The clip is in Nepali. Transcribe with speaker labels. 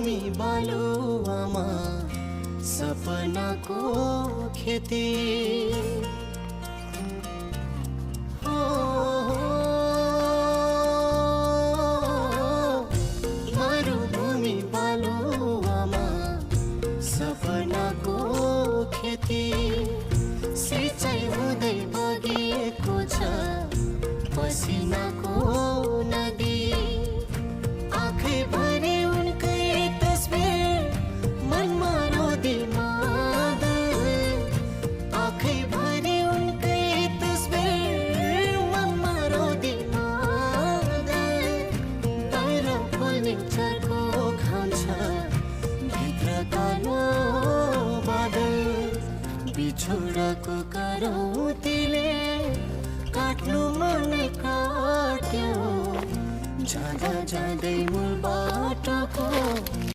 Speaker 1: भूमि बालुवामा सपनाको खेती हो। मरुभूमि बालुवामा सपनाको खेती सिँचाइ हुँदै बगेको छ पसिनाको नदी। आँखै भरि उनकै तस्बिर मनमा रोदी मादल। आँखै भरि उनकै तस्बिर मनमा रोदी मादल। बाहिर पोल्ने चर्को घाम छ भित्र कालो बादल। बिछोडको कराउ